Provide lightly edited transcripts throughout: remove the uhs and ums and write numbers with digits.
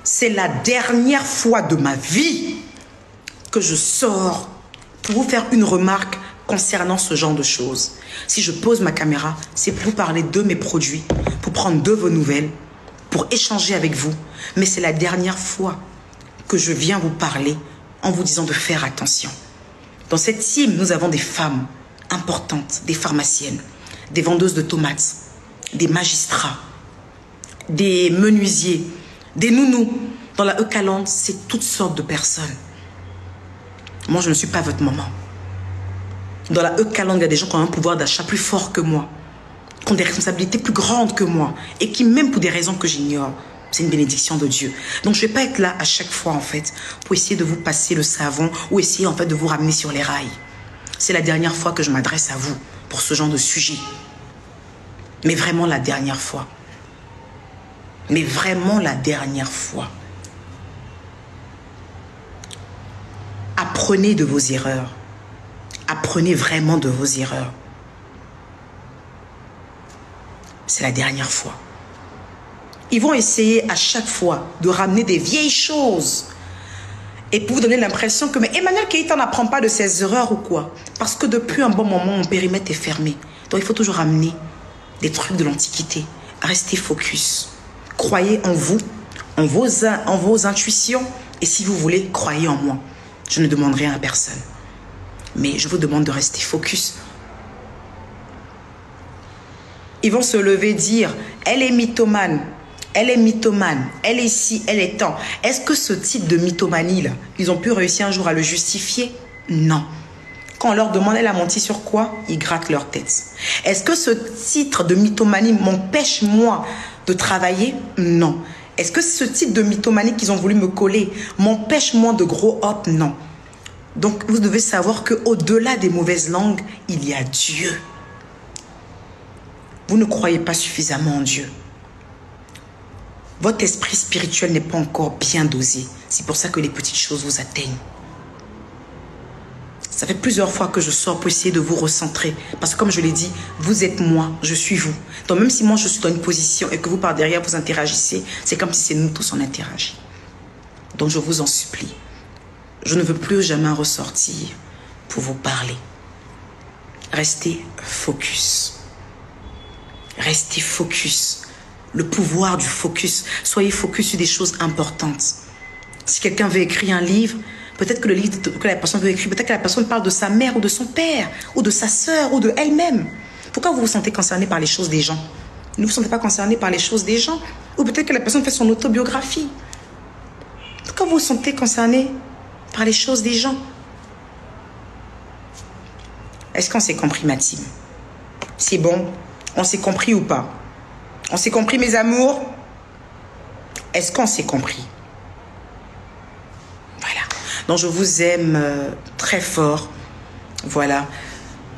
c'est la dernière fois de ma vie que je sors pour vous faire une remarque concernant ce genre de choses. Si je pose ma caméra, c'est pour vous parler de mes produits, pour prendre de vos nouvelles, pour échanger avec vous. Mais c'est la dernière fois que je viens vous parler en vous disant de faire attention. Dans cette team, nous avons des femmes importantes, des pharmaciennes, des vendeuses de tomates, des magistrats, des menuisiers, des nounous. Dans la Eucalande, c'est toutes sortes de personnes. Moi, je ne suis pas votre maman. Dans la Eucalande, il y a des gens qui ont un pouvoir d'achat plus fort que moi, qui ont des responsabilités plus grandes que moi et qui, même pour des raisons que j'ignore, c'est une bénédiction de Dieu. Donc, je ne vais pas être là à chaque fois, en fait, pour essayer de vous passer le savon ou essayer, en fait, de vous ramener sur les rails. C'est la dernière fois que je m'adresse à vous pour ce genre de sujet. Mais vraiment la dernière fois. Mais vraiment la dernière fois. Apprenez de vos erreurs. Apprenez vraiment de vos erreurs. C'est la dernière fois. Ils vont essayer à chaque fois de ramener des vieilles choses et pour vous donner l'impression que mais Emmanuel Keita n'apprend pas de ses erreurs ou quoi? Parce que depuis un bon moment, mon périmètre est fermé. Donc il faut toujours ramener des trucs de l'Antiquité. Restez focus. Croyez en vous, en vos intuitions. Et si vous voulez, croyez en moi. Je ne demande rien à personne. Mais je vous demande de rester focus. Ils vont se lever et dire, elle est mythomane. Elle est mythomane, elle est ci, elle est tant. Est-ce que ce type de mythomanie-là, ils ont pu réussir un jour à le justifier? Non. Quand on leur demande, elle a menti sur quoi? Ils grattent leur tête. Est-ce que ce titre de mythomanie m'empêche, moi, de travailler? Non. Est-ce que ce type de mythomanie qu'ils ont voulu me coller m'empêche, moi, de grow up? Non. Donc, vous devez savoir qu'au-delà des mauvaises langues, il y a Dieu. Vous ne croyez pas suffisamment en Dieu. Votre esprit spirituel n'est pas encore bien dosé. C'est pour ça que les petites choses vous atteignent. Ça fait plusieurs fois que je sors pour essayer de vous recentrer. Parce que comme je l'ai dit, vous êtes moi, je suis vous. Donc même si moi je suis dans une position et que vous par derrière vous interagissez, c'est comme si c'est nous tous on interagit. Donc je vous en supplie. Je ne veux plus jamais ressortir pour vous parler. Restez focus. Restez focus. Le pouvoir du focus. Soyez focus sur des choses importantes. Si quelqu'un veut écrire un livre, peut-être que le livre que la personne veut écrire, peut-être que la personne parle de sa mère ou de son père, ou de sa sœur, ou de elle-même. Pourquoi vous vous sentez concerné par les choses des gens? Ne vous sentez pas concerné par les choses des gens? Ou peut-être que la personne fait son autobiographie. Pourquoi vous vous sentez concerné par les choses des gens? Est-ce qu'on s'est compris, ma team? C'est bon? On s'est compris ou pas? On s'est compris, mes amours? Est-ce qu'on s'est compris? Voilà. Donc, je vous aime très fort. Voilà.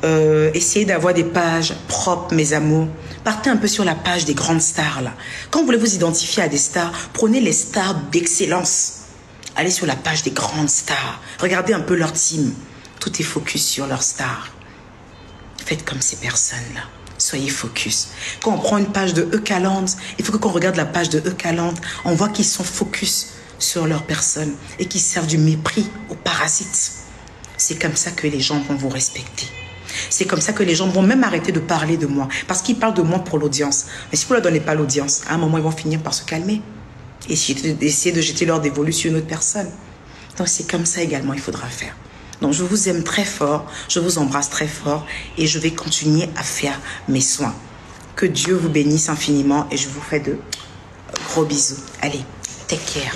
Essayez d'avoir des pages propres, mes amours. Partez un peu sur la page des grandes stars, là. Quand vous voulez vous identifier à des stars, prenez les stars d'excellence. Allez sur la page des grandes stars. Regardez un peu leur team. Tout est focus sur leurs stars. Faites comme ces personnes-là. Soyez focus. Quand on prend une page de Eucalande, il faut que quand on regarde la page de Eucalande, on voit qu'ils sont focus sur leur personne et qu'ils servent du mépris aux parasites. C'est comme ça que les gens vont vous respecter. C'est comme ça que les gens vont même arrêter de parler de moi. Parce qu'ils parlent de moi pour l'audience. Mais si vous ne leur donnez pas l'audience, à un moment, ils vont finir par se calmer. Et essayer de jeter leur dévolu sur une autre personne. Donc c'est comme ça également il faudra faire. Donc je vous aime très fort, je vous embrasse très fort et je vais continuer à faire mes soins. Que Dieu vous bénisse infiniment et je vous fais de gros bisous. Allez, take care.